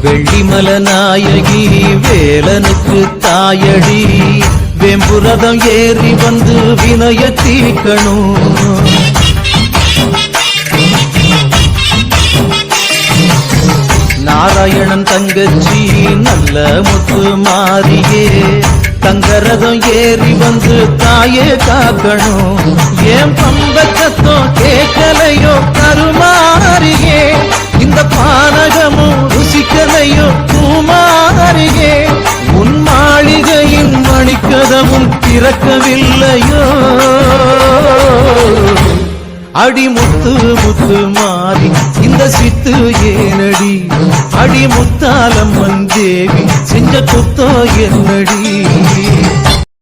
வெள்ளிமல நாயகி வேலனுக்கு தாயடி வேம்புரதம் ஏறி வந்து வினய தீர்க்கணும். நாராயணன் தங்கச்சி நல்ல முத்து மாறியே தங்கரதம் ஏறி வந்து தாயே காக்கணும். ஏன் பம்பக்கத்தம் கேட்கலையோ கருமாறியே இந்த பானகமும் ருசிக்கலையோ பூமாறியே உன் மாளிகையின் மணிக்கதமும் திறக்கவில்லையோ. அடிமுத்து முத்து மாறி இந்த சித்து ஏனடி அடிமுத்தாலம்மன் தேவி செஞ்ச குத்தோ என்னடி.